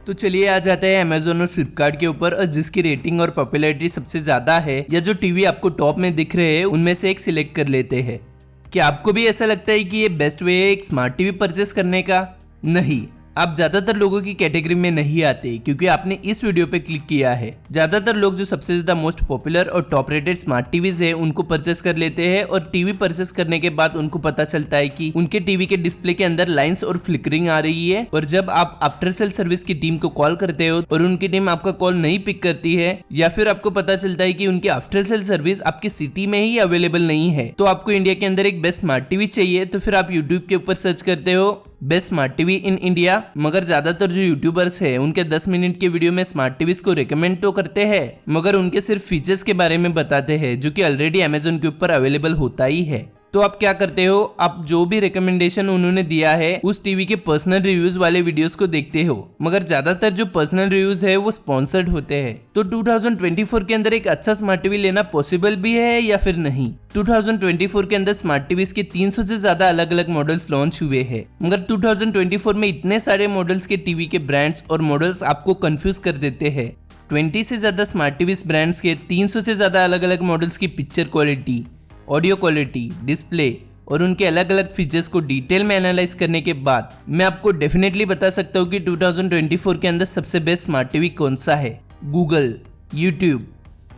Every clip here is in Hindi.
तो चलिए आ जाते हैं अमेजोन और फ्लिपकार्ट के ऊपर, और जिसकी रेटिंग और पॉपुलैरिटी सबसे ज्यादा है या जो टीवी आपको टॉप में दिख रहे हैं उनमें से एक सिलेक्ट कर लेते हैं। क्या आपको भी ऐसा लगता है कि ये बेस्ट वे है एक स्मार्ट टीवी परचेस करने का? नहीं, आप ज्यादातर लोगों की कैटेगरी में नहीं आते क्योंकि आपने इस वीडियो पे क्लिक किया है। ज्यादातर लोग जो सबसे ज्यादा मोस्ट पॉपुलर और टॉप रेटेड स्मार्ट टीवीज है उनको परचेस कर लेते हैं, और टीवी परचेस करने के बाद उनको पता चलता है कि उनके टीवी के डिस्प्ले के अंदर लाइंस और फ्लिकरिंग आ रही है। और जब आप आफ्टर सेल सर्विस की टीम को कॉल करते हो और उनकी टीम आपका कॉल नहीं पिक करती है, या फिर आपको पता चलता है कि उनकी आफ्टर सेल सर्विस आपकी सिटी में ही अवेलेबल नहीं है, तो आपको इंडिया के अंदर एक बेस्ट स्मार्ट टीवी चाहिए, तो फिर आप यूट्यूब के ऊपर सर्च करते हो best smart TV in India. मगर ज्यादातर जो यूट्यूबर्स है उनके 10 मिनट के वीडियो में स्मार्ट टीवीज को रिकमेंड तो करते हैं, मगर उनके सिर्फ फीचर्स के बारे में बताते हैं जो कि ऑलरेडी अमेजोन के ऊपर अवेलेबल होता ही है। तो आप क्या करते हो, आप जो भी रिकमेंडेशन उन्होंने दिया है उस टीवी के पर्सनल रिव्यूज वाले वीडियोस को देखते हो, मगर ज्यादातर जो पर्सनल रिव्यूज है वो स्पॉन्सर्ड होते हैं। तो 2024 के अंदर एक अच्छा स्मार्ट टीवी लेना पॉसिबल भी है या फिर नहीं? 2024 के अंदर स्मार्ट टीवीज के 300 से ज्यादा अलग अलग मॉडल्स लॉन्च हुए हैं, मगर 2024 में इतने सारे मॉडल्स के टीवी के ब्रांड्स और मॉडल्स आपको कंफ्यूज कर देते हैं। 20 से ज्यादा स्मार्ट टीवी ब्रांड्स के 300 से ज्यादा अलग अलग मॉडल्स की picture quality, audio quality, display और उनके अलग अलग फीचर्स को डिटेल में एनालाइज करने के बाद मैं आपको डेफिनेटली बता सकता हूँ कि 2024 के अंदर सबसे बेस्ट स्मार्ट टीवी कौन सा है। Google, YouTube,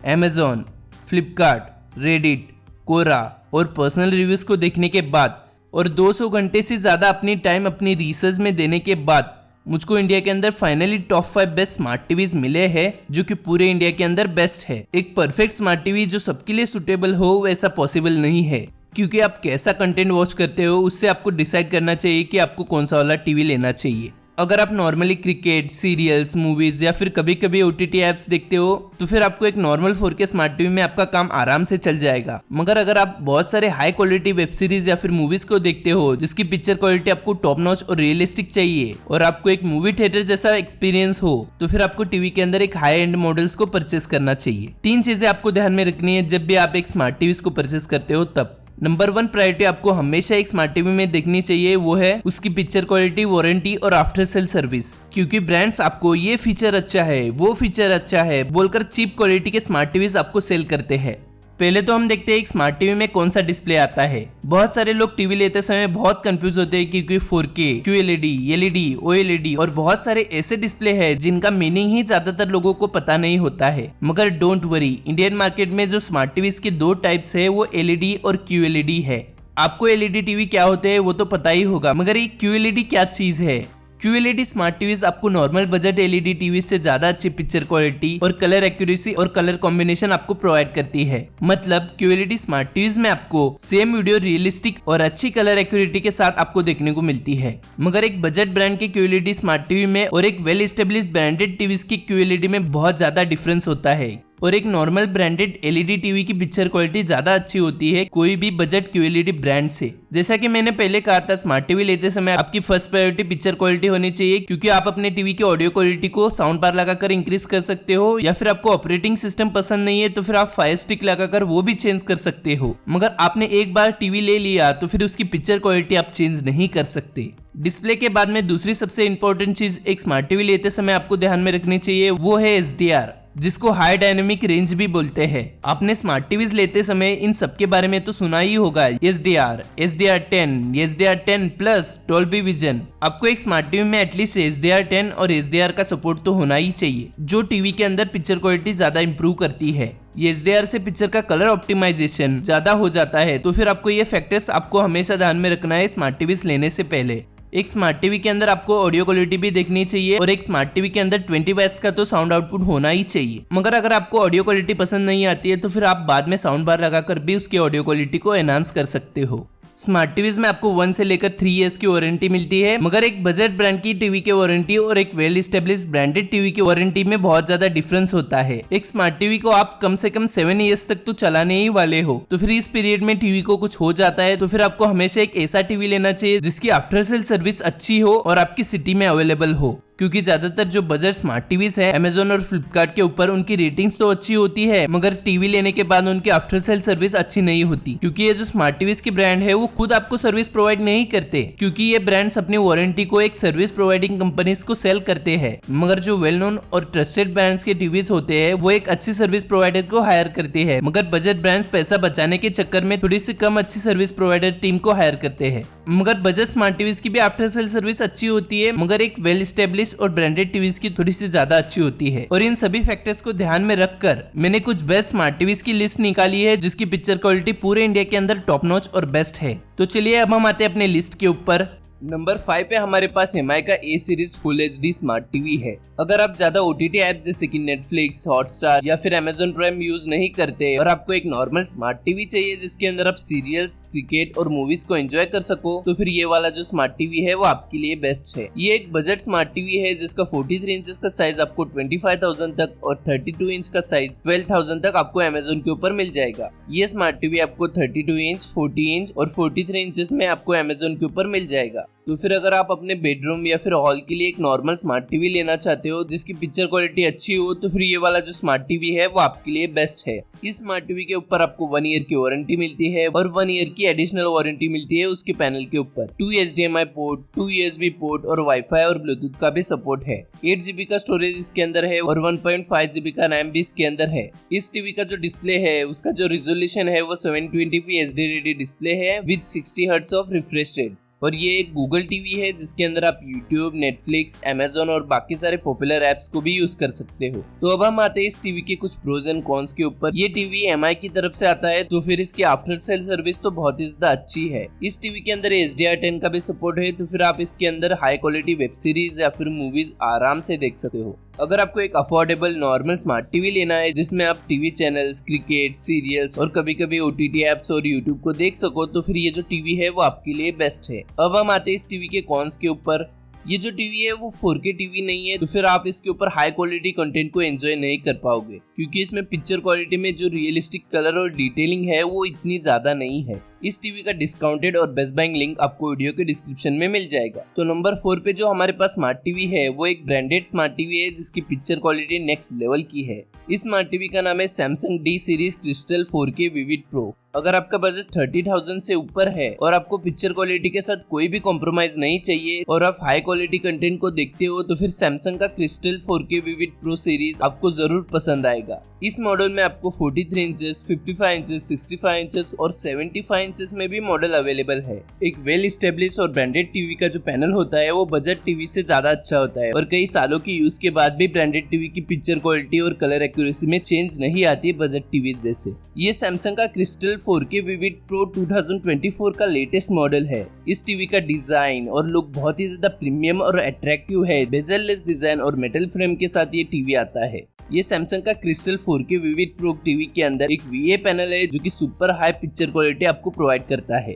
Amazon, Flipkart, Reddit, Quora और पर्सनल रिव्यूज को देखने के बाद और 200 घंटे से ज़्यादा अपनी टाइम अपनी रिसर्च में देने के बाद मुझको इंडिया के अंदर finally top 5 best smart TVs मिले हैं जो कि पूरे इंडिया के अंदर बेस्ट है। एक परफेक्ट स्मार्ट टीवी जो सबके लिए सुटेबल हो वैसा पॉसिबल नहीं है, क्योंकि आप कैसा कंटेंट वॉच करते हो उससे आपको डिसाइड करना चाहिए कि आपको कौन सा वाला टीवी लेना चाहिए। अगर आप नॉर्मली क्रिकेट, सीरियल्स, मूवीज या फिर कभी कभी OTT ऐप्स देखते हो तो फिर आपको एक नॉर्मल 4K स्मार्ट टीवी में आपका काम आराम से चल जाएगा। मगर अगर आप बहुत सारे हाई क्वालिटी वेब सीरीज या फिर मूवीज को देखते हो जिसकी पिक्चर क्वालिटी आपको टॉप नॉच और रियलिस्टिक चाहिए और आपको एक मूवी थिएटर जैसा एक्सपीरियंस हो, तो फिर आपको टीवी के अंदर एक हाई एंड मॉडल्स को परचेस करना चाहिए। 3 चीजें आपको ध्यान में रखनी है जब भी आप एक स्मार्ट टीवी को परचेस करते हो तब। नंबर 1 प्रायोरिटी आपको हमेशा एक स्मार्ट टीवी में देखनी चाहिए, वो है उसकी पिक्चर क्वालिटी, वारंटी और आफ्टर सेल सर्विस। क्योंकि ब्रांड्स आपको ये फीचर अच्छा है, वो फीचर अच्छा है बोलकर चीप क्वालिटी के स्मार्ट टीवीज आपको सेल करते हैं। पहले तो हम देखते हैं एक स्मार्ट टीवी में कौन सा डिस्प्ले आता है। बहुत सारे लोग टीवी लेते समय बहुत कंफ्यूज होते हैं क्योंकि 4K, QLED, LED, OLED और बहुत सारे ऐसे डिस्प्ले हैं जिनका मीनिंग ही ज्यादातर लोगों को पता नहीं होता है। मगर डोंट वरी, इंडियन मार्केट में जो स्मार्ट टीवीज के 2 टाइप्स है वो LED और QLED है। आपको LED टीवी क्या होते हैं वो तो पता ही होगा, मगर ये QLED क्या चीज है? QLED स्मार्ट टीवीज आपको नॉर्मल बजट LED टीवी से ज्यादा अच्छी पिक्चर क्वालिटी और कलर एक्यूरेसी और कलर कॉम्बिनेशन आपको प्रोवाइड करती है। मतलब QLED स्मार्ट टीवीज में आपको सेम वीडियो रियलिस्टिक और अच्छी कलर एक्यूरेटी के साथ आपको देखने को मिलती है। मगर एक बजट ब्रांड के QLED स्मार्ट टीवी में और एक वेल एस्टेब्लिश्ड ब्रांडेड टीवीज के QLED में बहुत ज्यादा डिफरेंस होता है, और एक नॉर्मल ब्रांडेड LED टीवी की पिक्चर क्वालिटी ज्यादा अच्छी होती है कोई भी बजट QLED ब्रांड से। जैसा कि मैंने पहले कहा था, स्मार्ट टीवी लेते समय आपकी फर्स्ट प्रायोरिटी पिक्चर क्वालिटी होनी चाहिए, क्योंकि आप अपने टीवी की ऑडियो क्वालिटी को साउंड बार लगाकर इंक्रीज कर सकते हो, या फिर आपको ऑपरेटिंग सिस्टम पसंद नहीं है तो फिर आप फायर स्टिक लगाकर वो भी चेंज कर सकते हो। मगर आपने एक बार टीवी ले लिया तो फिर उसकी पिक्चर क्वालिटी आप चेंज नहीं कर सकते। डिस्प्ले के बाद में दूसरी सबसे इंपॉर्टेंट चीज एक स्मार्ट टीवी लेते समय आपको ध्यान में रखनी चाहिए, वो है HDR, जिसको हाई डायनेमिक रेंज भी बोलते हैं। आपने स्मार्ट टीवीज लेते समय इन सब के बारे में तो सुना ही होगा, HDR, HDR10, HDR10 plus, Dolby vision. आपको एक स्मार्ट टीवी में एटलीस्ट HDR10 और HDR का सपोर्ट तो होना ही चाहिए, जो टीवी के अंदर पिक्चर क्वालिटी ज्यादा इंप्रूव करती है। ये HDR से पिक्चर का कलर ऑप्टिमाइजेशन ज्यादा हो जाता है, तो फिर आपको ये फैक्टर्स आपको हमेशा ध्यान में रखना है स्मार्ट टीवीज लेने से पहले। एक स्मार्ट टीवी के अंदर आपको ऑडियो क्वालिटी भी देखनी चाहिए, और एक स्मार्ट टीवी के अंदर 20 वॉट्स का तो साउंड आउटपुट होना ही चाहिए। मगर अगर आपको ऑडियो क्वालिटी पसंद नहीं आती है तो फिर आप बाद में साउंड बार लगाकर भी उसकी ऑडियो क्वालिटी को एनहांस कर सकते हो। स्मार्ट टीवीज में आपको 1 से लेकर 3 इयर्स की वारंटी मिलती है, मगर एक बजट ब्रांड की टीवी की वारंटी और एक वेल एस्टेब्लिश्ड ब्रांडेड टीवी की वारंटी में बहुत ज्यादा डिफरेंस होता है। एक स्मार्ट टीवी को आप कम से कम 7 इयर्स तक तो चलाने ही वाले हो, तो फिर इस पीरियड में टीवी को कुछ हो जाता है तो फिर आपको हमेशा एक ऐसा टीवी लेना चाहिए जिसकी आफ्टर सेल सर्विस अच्छी हो और आपकी सिटी में अवेलेबल हो। क्योंकि ज्यादातर जो बजट स्मार्ट टीवीज है अमेजोन और फ्लिपकार्ट के ऊपर उनकी रेटिंग्स तो अच्छी होती है, मगर टीवी लेने के बाद उनकी आफ्टर सेल सर्विस अच्छी नहीं होती, क्योंकि ये जो स्मार्ट टीवीज की ब्रांड है वो खुद आपको सर्विस प्रोवाइड नहीं करते, क्योंकि ये ब्रांड्स अपनी वारंटी को एक सर्विस प्रोवाइडिंग कंपनीज को सेल करते हैं। मगर जो वेल नोन और ट्रस्टेड ब्रांड्स के टीवीज होते हैं वो एक अच्छी सर्विस प्रोवाइडर को हायर करते हैं, मगर बजट ब्रांड्स पैसा बचाने के चक्कर में थोड़ी सी कम अच्छी सर्विस प्रोवाइडर टीम को हायर करते हैं। मगर बजट स्मार्ट टीवीज की भी आफ्टर सेल सर्विस अच्छी होती है, मगर एक वेल स्टेब्लिश और ब्रांडेड टीवीज की थोड़ी सी ज्यादा अच्छी होती है। और इन सभी फैक्टर्स को ध्यान में रखकर मैंने कुछ बेस्ट स्मार्ट टीवीज की लिस्ट निकाली है जिसकी पिक्चर क्वालिटी पूरे इंडिया के अंदर टॉप नॉच और बेस्ट है। तो चलिए अब हम आते हैं अपने लिस्ट के ऊपर। नंबर 5 पे हमारे पास एमआई का A series full HD smart TV है। अगर आप ज्यादा ओटीटी ऐप जैसे कि नेटफ्लिक्स, हॉटस्टार या फिर अमेजोन प्राइम यूज नहीं करते और आपको एक नॉर्मल स्मार्ट टीवी चाहिए जिसके अंदर आप सीरियल्स, क्रिकेट और मूवीज को एंजॉय कर सको, तो फिर ये वाला जो स्मार्ट टीवी है वो आपके लिए बेस्ट है। ये एक बजट स्मार्ट टीवी है जिसका 43 इंच का साइज आपको 25,000 तक और 32 इंच का साइज 12,000 तक आपको अमेजोन के ऊपर मिल जाएगा। ये स्मार्ट टीवी आपको 32 इंच, 40 इंच और 43 इंचेस में आपको अमेजोन के ऊपर मिल जाएगा। तो फिर अगर आप अपने बेडरूम या फिर हॉल के लिए एक नॉर्मल स्मार्ट टीवी लेना चाहते हो जिसकी पिक्चर क्वालिटी अच्छी हो, तो फिर ये वाला जो स्मार्ट टीवी है वो आपके लिए बेस्ट है। इस स्मार्ट टीवी के ऊपर आपको 1 ईयर की वारंटी मिलती है और 1 ईयर की एडिशनल वारंटी मिलती है उसके पैनल के ऊपर। 2 HDMI पोर्ट, 2 USB पोर्ट और वाईफाई और ब्लूटूथ का भी सपोर्ट है। 8 GB का स्टोरेज इसके अंदर है और 1.5 GB का रैम भी इसके अंदर है। इस टीवी का जो डिस्प्ले है उसका जो रिजोल्यूशन है वो 720p HD रेडी डिस्प्ले है with 60 hertz of refresh rate. और ये एक गूगल टीवी है जिसके अंदर आप यूट्यूब, नेटफ्लिक्स, अमेजोन और बाकी सारे पॉपुलर एप्स को भी यूज कर सकते हो। तो अब हम आते हैं इस टीवी के कुछ प्रोज एंड कॉन्स के ऊपर। ये टीवी एमआई की तरफ से आता है तो फिर इसकी आफ्टर सेल सर्विस तो बहुत ही ज्यादा अच्छी है। इस टीवी के अंदर HDR10 का भी सपोर्ट है, तो फिर आप इसके अंदर हाई क्वालिटी वेब सीरीज या फिर मूवीज आराम से देख सकते हो। अगर आपको एक अफोर्डेबल नॉर्मल स्मार्ट टीवी लेना है जिसमें आप टीवी चैनल्स, क्रिकेट, सीरियल्स और कभी कभी ओटीटी एप्स और यूट्यूब को देख सको, तो फिर ये जो टीवी है वो आपके लिए बेस्ट है। अब हम आते हैं इस टीवी के कॉन्स के ऊपर। ये जो टीवी है वो 4K टीवी नहीं है, तो फिर आप इसके ऊपर हाई क्वालिटी कंटेंट को एंजॉय नहीं कर पाओगे, क्योंकि इसमें पिक्चर क्वालिटी में जो रियलिस्टिक कलर और डिटेलिंग है वो इतनी ज्यादा नहीं है। इस टीवी का डिस्काउंटेड और बेस्ट बाइंग लिंक आपको वीडियो के डिस्क्रिप्शन में मिल जाएगा। तो नंबर 4 पे जो हमारे पास स्मार्ट टीवी है वो एक ब्रांडेड स्मार्ट टीवी है जिसकी पिक्चर क्वालिटी नेक्स्ट लेवल की है। इस स्मार्ट टीवी का नाम है Samsung D series crystal 4K vivid pro. अगर आपका बजट 30,000 से ऊपर है और आपको पिक्चर क्वालिटी के साथ कोई भी कॉम्प्रोमाइज नहीं चाहिए और आप हाई क्वालिटी कंटेंट को देखते हो, तो फिर सैमसंग का crystal 4K vivid pro series आपको जरूर पसंद आएगा। इस मॉडल में आपको 43 इंचेस, 55 इंचेस, 65 इंचेस और 75 इंचेस में भी मॉडल अवेलेबल है। एक वेल स्टेब्लिश और ब्रांडेड टीवी का जो पैनल होता है वो बजट टीवी से ज्यादा अच्छा होता है और कई सालों की यूज के बाद भी ब्रांडेड टीवी की पिक्चर क्वालिटी और कलर एक्यूरेसी में चेंज नहीं आती बजट टीवी जैसे। ये सैमसंग का क्रिस्टल 4K विविड प्रो 2024 का लेटेस्ट मॉडल है। इस टीवी का डिजाइन और लुक बहुत ही ज्यादा प्रीमियम और अट्रैक्टिव है। बेजल लेस डिजाइन और मेटल फ्रेम के साथ ये टीवी आता है। ये सैमसंग का crystal 4K vivid pro TV के अंदर एक VA पैनल है जो कि सुपर हाई पिक्चर क्वालिटी आपको प्रोवाइड करता है।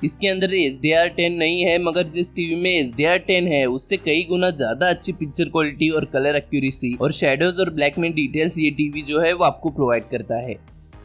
इसके अंदर HDR10 नहीं है, मगर जिस टीवी में HDR10 है उससे कई गुना ज्यादा अच्छी पिक्चर क्वालिटी और कलर एक्यूरेसी और शेडोज और ब्लैक में डिटेल्स ये टीवी जो है वो आपको प्रोवाइड करता है।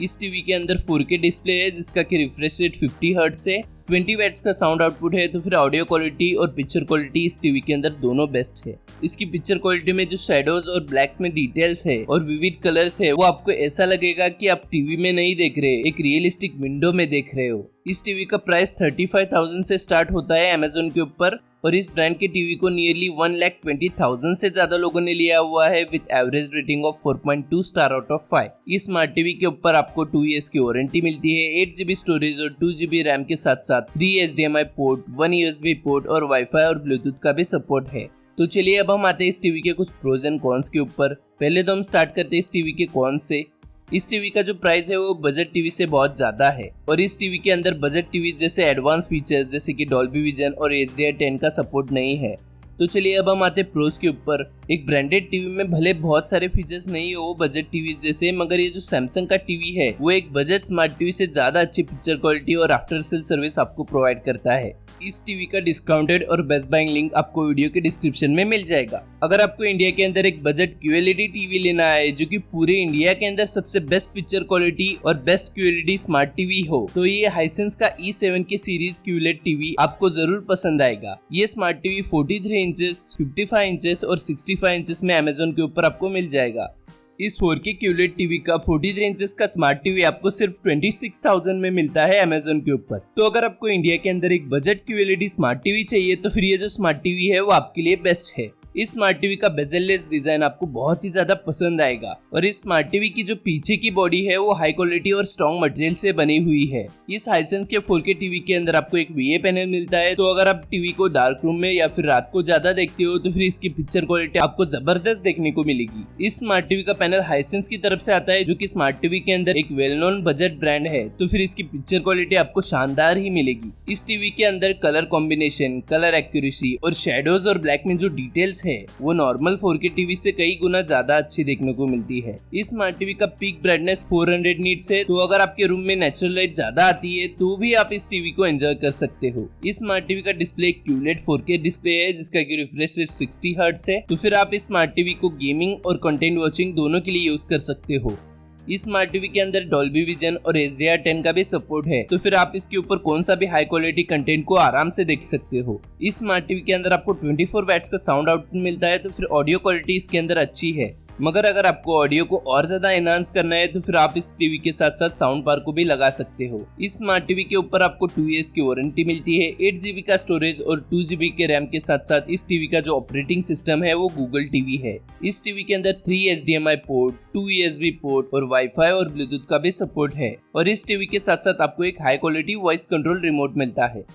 इस टीवी के अंदर 4K डिस्प्ले है जिसका कि रिफ्रेश रेट 50 हर्ट्ज से 20 वैट्स का साउंड आउटपुट है, तो फिर ऑडियो क्वालिटी और पिक्चर क्वालिटी इस टीवी के अंदर दोनों बेस्ट है। इसकी पिक्चर क्वालिटी में जो शेडोज और ब्लैक्स में डिटेल्स है और विविड कलर्स है वो आपको ऐसा लगेगा कि आप टीवी में नहीं देख रहे, एक रियलिस्टिक विंडो में देख रहे हो। इस टीवी का प्राइस 35,000 से स्टार्ट होता है अमेजोन के ऊपर और इस ब्रांड के टीवी को नियरली 1,20,000 से ज्यादा लोगों ने लिया हुआ है with average rating of 4.2 star out of 5। इस स्मार्ट टीवी के ऊपर आपको 2 years की वारंटी मिलती है। 8 GB स्टोरेज और 2 GB रैम के साथ साथ 3 HDMI पोर्ट, 1 USB पोर्ट और वाईफाई और ब्लूटूथ का भी सपोर्ट है। तो चलिए अब हम आते हैं इस टीवी के कुछ प्रोज एंड कॉन्स के ऊपर। पहले तो हम स्टार्ट करते हैं इस टीवी के कॉन्स से। इस टीवी का जो प्राइस है वो बजट टीवी से बहुत ज्यादा है और इस टीवी के अंदर बजट टीवी जैसे एडवांस फीचर्स जैसे कि डॉल्बी विजन और HDR10 का सपोर्ट नहीं है। तो चलिए अब हम आते हैं प्रोस के ऊपर। एक ब्रांडेड टीवी में भले बहुत सारे फीचर्स नहीं हो बजट टीवी जैसे, मगर ये जो सैमसंग का टीवी है वो एक बजट स्मार्ट टीवी से ज्यादा अच्छी पिक्चर क्वालिटी और आफ्टर सेल सर्विस आपको प्रोवाइड करता है। इस टीवी का डिस्काउंटेड और बेस्ट बाइंग लिंक आपको वीडियो के डिस्क्रिप्शन में मिल जाएगा। अगर आपको इंडिया के अंदर एक बजट QLED टीवी लेना है जो कि पूरे इंडिया के अंदर सबसे बेस्ट पिक्चर क्वालिटी और बेस्ट QLED स्मार्ट टीवी हो, तो ये हाइसेंस का E7 के सीरीज QLED टीवी आपको जरूर पसंद आएगा। ये स्मार्ट टीवी 43 इंचेस, 55 इंचेस और 65 इंचेस में Amazon के ऊपर आपको मिल जाएगा। इस 4K QLED टीवी का 43 इंचेस का स्मार्ट टीवी आपको सिर्फ 26,000 में मिलता है Amazon के ऊपर। तो अगर आपको इंडिया के अंदर एक बजट QLED स्मार्ट टीवी चाहिए तो फिर ये जो स्मार्ट टीवी है वो आपके लिए बेस्ट है। इस स्मार्ट टीवी का बेजललेस डिजाइन आपको बहुत ही ज्यादा पसंद आएगा और इस स्मार्ट टीवी की जो पीछे की बॉडी है वो हाई क्वालिटी और स्ट्रॉन्ग मटेरियल से बनी हुई है। इस हाइसेंस के 4K टीवी के अंदर आपको एक VA पैनल मिलता है, तो अगर आप टीवी को डार्क रूम में या फिर रात को ज्यादा देखते हो तो फिर इसकी पिक्चर क्वालिटी आपको जबरदस्त देखने को मिलेगी। इस स्मार्ट टीवी का पैनल हाइसेंस की तरफ से आता है, जो कि स्मार्ट टीवी के अंदर एक वेल नोन बजट ब्रांड है, तो फिर इसकी पिक्चर क्वालिटी आपको शानदार ही मिलेगी। इस टीवी के अंदर कलर कॉम्बिनेशन, कलर एक्यूरेसी और शेडोज और ब्लैक में जो डिटेल्स है वो नॉर्मल 4K टीवी से कई गुना ज्यादा अच्छी देखने को मिलती है। इस स्मार्ट टीवी का पीक ब्राइटनेस 400 नीट्स है, तो अगर आपके रूम में नेचुरल लाइट ज्यादा आती है तो भी आप इस टीवी को एंजॉय कर सकते हो। इस स्मार्ट टीवी का डिस्प्ले QLED 4K डिस्प्ले है, जिसका की रिफ्रेश रेट 60 हर्ट्ज है, तो फिर आप इस स्मार्ट टीवी को गेमिंग और कंटेंट वॉचिंग दोनों के लिए यूज कर सकते हो। इस स्मार्ट टीवी के अंदर डॉल्बी विजन और HDR10 का भी सपोर्ट है, तो फिर आप इसके ऊपर कौन सा भी हाई क्वालिटी कंटेंट को आराम से देख सकते हो। इस स्मार्ट टीवी के अंदर आपको 24 वैट्स का साउंड आउटपुट मिलता है, तो फिर ऑडियो क्वालिटी इसके अंदर अच्छी है। मगर अगर आपको ऑडियो को और ज्यादा एनहांस करना है तो फिर आप इस टीवी के साथ साथ साउंड बार को भी लगा सकते हो। इस स्मार्ट टीवी के ऊपर आपको 2 years की वारंटी मिलती है, 8 GB का स्टोरेज और 2 GB के रैम के साथ साथ इस टीवी का जो ऑपरेटिंग सिस्टम है वो गूगल टीवी है। इस टीवी के अंदर 3 HDMI पोर्ट, 2 USB पोर्ट और वाईफाई और ब्लूटूथ का भी सपोर्ट है, और इस टीवी के साथ साथ आपको एक high quality voice control remote मिलता है।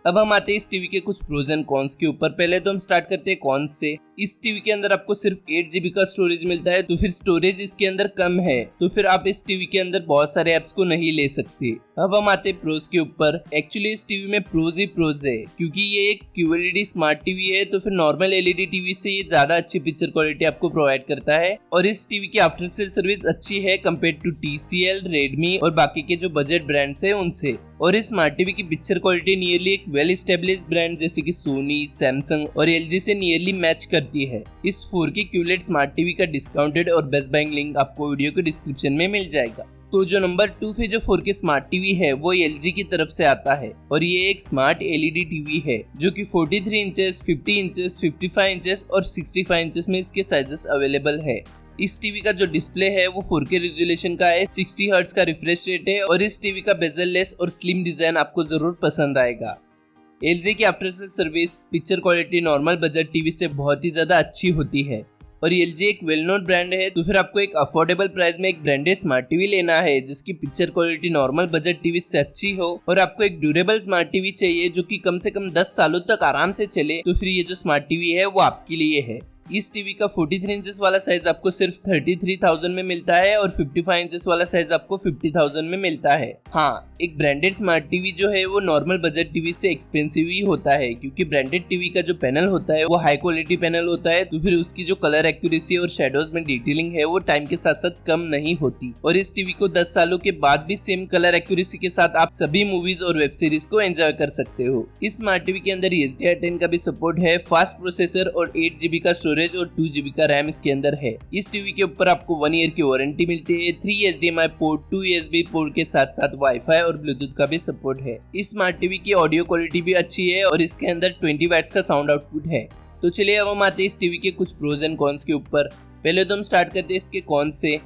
अब हम आते हैं इस टीवी के कुछ प्रोज एंड कॉन्स के ऊपर। पहले तो हम स्टार्ट करते हैं कॉन्स से। इस टीवी के अंदर आपको सिर्फ 8 GB का स्टोरेज मिलता है, तो फिर स्टोरेज इसके अंदर कम है, तो फिर आप इस टीवी के अंदर बहुत सारे ऐप्स को नहीं ले सकते। अब हम आते हैं प्रोज के ऊपर। एक्चुअली इस टीवी में प्रोज ही प्रोज है, क्योंकि ये एक QLED स्मार्ट टीवी है, तो फिर नॉर्मल LED टीवी से ये ज्यादा अच्छी पिक्चर क्वालिटी आपको प्रोवाइड करता है, और इस टीवी की आफ्टर सेल सर्विस अच्छी है कंपेयर टू TCL, रेडमी और बाकी के जो बजट ब्रांड्स है उनसे। और इस स्मार्ट टीवी की पिक्चर क्वालिटी नियरली एक वेल एस्टेब्लिश्ड ब्रांड जैसे कि सोनी, सैमसंग और LG से नियरली मैच करती है। इस 4K QLED स्मार्ट टीवी का डिस्काउंटेड और बेस्ट बाइंग लिंक आपको वीडियो के डिस्क्रिप्शन में मिल जाएगा। तो जो नंबर 2 पे जो 4K स्मार्ट टीवी है वो LG की तरफ से आता है, और ये एक स्मार्ट LED टीवी है जो कि 43 इंचेस, 50 इंचेस, 55 इंचेस और 65 इंचेस में इसके साइजेस अवेलेबल है। इस टीवी का जो डिस्प्ले है वो 4K रेजोल्यूशन का है, 60 हर्ट्ज का रिफ्रेश रेट है, और इस टीवी का बेजललेस और स्लिम डिजाइन आपको जरूर पसंद आएगा। LG की after sale service picture quality normal budget TV से बहुत ही ज्यादा अच्छी होती है, और LG एक वेल नोन ब्रांड है, तो फिर आपको एक अफोर्डेबल प्राइस में एक ब्रांडेड स्मार्ट टीवी लेना है जिसकी picture quality normal budget TV से अच्छी हो, और आपको एक ड्यूरेबल स्मार्ट टीवी चाहिए जो कि कम से कम 10 सालों तक आराम से चले, तो फिर ये जो स्मार्ट टीवी है वो आपके लिए है। इस टीवी का 43 इंचेस वाला साइज आपको सिर्फ 33,000 में मिलता है, और 55 इंचेस वाला साइज आपको 50,000 में मिलता है। हाँ, एक ब्रांडेड स्मार्ट टीवी जो है वो नॉर्मल बजट टीवी से एक्सपेंसिव ही होता है, क्योंकि ब्रांडेड टीवी का जो पैनल होता है वो हाई क्वालिटी पैनल होता है, तो फिर उसकी जो कलर एक्यूरेसी और शेडोज में डिटेलिंग है वो टाइम के साथ साथ कम नहीं होती, और इस टीवी को 10 सालों के बाद भी सेम कलर एक्यूरेसी के साथ आप सभी मूवीज और वेब सीरीज को एंजॉय कर सकते हो। इस स्मार्ट टीवी के अंदर HDR10 का भी सपोर्ट है, फास्ट प्रोसेसर और 8 GB का स्टोरेज और 2 GB का रैम इसके अंदर है। इस टीवी के ऊपर आपको 1 ईयर की वारंटी मिलती है, 3 HDMI पोर्ट, 2 USB पोर्ट के साथ साथ वाईफाई और ब्लूटूथ का भी सपोर्ट है। इस स्मार्ट टीवी की ऑडियो क्वालिटी भी अच्छी है, और इसके अंदर 20 वैट्स का साउंड आउटपुट है। तो चलिए अब हम आते हैं इस टीवी के कुछ प्रोज एंड कॉन्स के ऊपर। पहले तो हम स्टार्ट करते हैं इसके कॉन्स से।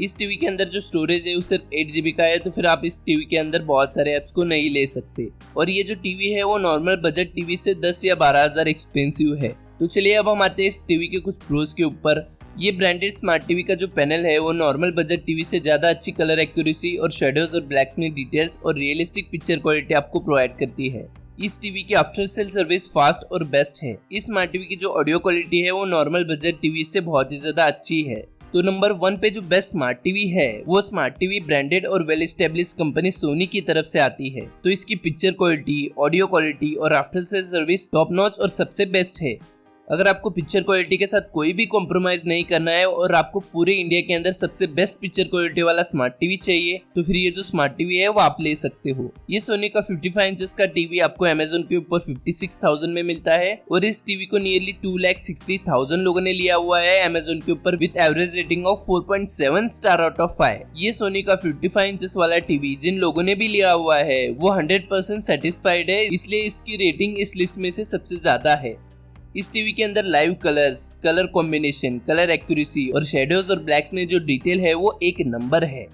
इस टीवी के अंदर जो स्टोरेज है वो सिर्फ 8 GB का है, तो फिर आप इस टीवी के अंदर बहुत सारे ऐप्स को नहीं ले सकते, और ये जो टीवी है वो नॉर्मल बजट टीवी से 10 या 12,000 एक्सपेंसिव है। तो चलिए अब हम आते हैं इस टीवी के कुछ प्रोज के ऊपर। ये ब्रांडेड स्मार्ट टीवी का जो पैनल है वो नॉर्मल बजट टीवी से ज्यादा अच्छी कलर एक्यूरेसी और शेडोज और ब्लैक्स में डिटेल्स और रियलिस्टिक पिक्चर क्वालिटी आपको प्रोवाइड करती है। इस टीवी की आफ्टर सेल सर्विस फास्ट और बेस्ट है। इस स्मार्ट टीवी की जो ऑडियो क्वालिटी है वो नॉर्मल बजट टीवी से बहुत ही ज्यादा अच्छी है। तो नंबर 1 पे जो बेस्ट स्मार्ट टीवी है वो स्मार्ट टीवी ब्रांडेड और वेल एस्टेब्लिश्ड कंपनी सोनी की तरफ से आती है। तो इसकी पिक्चर क्वालिटी, ऑडियो क्वालिटी और after sale service top notch और सबसे बेस्ट है। अगर आपको पिक्चर क्वालिटी के साथ कोई भी कॉम्प्रोमाइज नहीं करना है और आपको पूरे इंडिया के अंदर सबसे बेस्ट पिक्चर क्वालिटी वाला स्मार्ट टीवी चाहिए, तो फिर ये जो स्मार्ट टीवी है वो आप ले सकते हो। ये सोनी का 55 इंचेस का टीवी आपको Amazon के ऊपर 56,000 में मिलता है, और इस टीवी को नियरली 2,60,000 लोगों ने लिया हुआ है Amazon के ऊपर with average rating of 4.7 star out of 5। ये सोनी का 55 इंचेस वाला टीवी जिन लोगों ने भी लिया हुआ है वो 100% सेटिस्फाइड है, इसलिए इसकी रेटिंग इस लिस्ट में से सबसे ज्यादा है। इस टीवी के अंदर live colours, colour combination, colour accuracy और शेडोज और ब्लैक्स में जो डिटेल है वो एक नंबर है।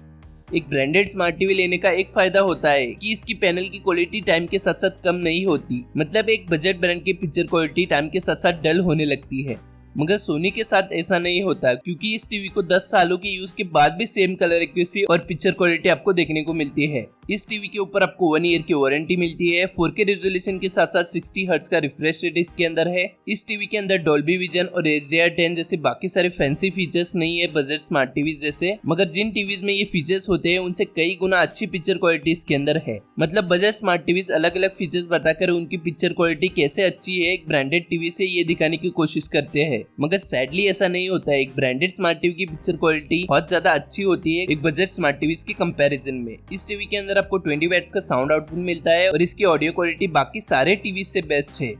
एक ब्रांडेड स्मार्ट टीवी लेने का एक फायदा होता है कि इसकी पैनल की क्वालिटी टाइम के साथ साथ कम नहीं होती। मतलब एक बजट ब्रांड की पिक्चर क्वालिटी टाइम के साथ साथ डल होने लगती है, मगर सोनी के साथ ऐसा नहीं होता, क्योंकि इस टीवी को 10 सालों के यूज के बाद भी सेम कलर एक्यूरेसी और पिक्चर क्वालिटी आपको देखने को मिलती है। इस टीवी के ऊपर आपको 1 ईयर की वारंटी मिलती है। 4K रेजोल्यूशन के साथ साथ 60 हर्ट्ज का रिफ्रेश रेट इसके अंदर है। इस टीवी के अंदर डॉल्बी विजन और HDR10 जैसे बाकी सारे फैंसी फीचर्स नहीं है बजट स्मार्ट टीवी जैसे, मगर जिन टीवीज में ये फीचर्स होते हैं उनसे कई गुना अच्छी पिक्चर क्वालिटी इसके अंदर है। मतलब बजट स्मार्ट टीवीज अलग अलग फीचर्स बताकर उनकी पिक्चर क्वालिटी कैसे अच्छी है एक ब्रांडेड टीवी से ये दिखाने की कोशिश करते हैं, मगर सैडली ऐसा नहीं होता है। एक ब्रांडेड स्मार्ट टीवी की पिक्चर क्वालिटी बहुत ज्यादा अच्छी होती है एक बजट स्मार्ट टीवी के कंपैरिजन में। इस टीवी के अंदर आपको 20 वैट्स का साउंड आउटपुट मिलता है और इसकी ऑडियो क्वालिटी बाकी सारे टीवी से बेस्ट है।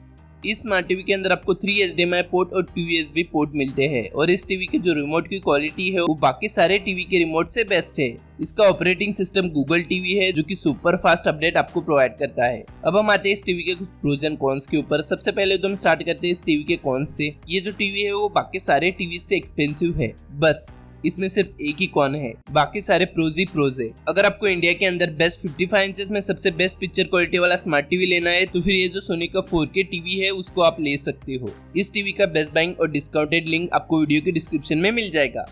इस स्मार्ट टीवी के अंदर आपको 3 HDMI पोर्ट और 2 USB पोर्ट मिलते हैं और इस टीवी के जो रिमोट की क्वालिटी है वो बाकी सारे टीवी के रिमोट से बेस्ट है। इसका ऑपरेटिंग सिस्टम गूगल टीवी है जो कि सुपर फास्ट अपडेट आपको प्रोवाइड करता है। अब हम आते हैं इस टीवी के कुछ प्रोज एंड कॉन्स के ऊपर। सबसे पहले तो हम स्टार्ट करते हैं इस टीवी के कॉन्स से। ये जो टीवी है वो बाकी सारे टीवी से एक्सपेंसिव है, बस इसमें सिर्फ एक ही कॉन है, बाकी सारे प्रोज ही प्रोज है। अगर आपको इंडिया के अंदर बेस्ट 55 इंचेस में सबसे बेस्ट पिक्चर क्वालिटी वाला स्मार्ट टीवी लेना है तो फिर ये जो सोनी का 4K टीवी है उसको आप ले सकते हो। इस टीवी का बेस्ट बाइंग और डिस्काउंटेड लिंक आपको वीडियो के डिस्क्रिप्शन में मिल जाएगा।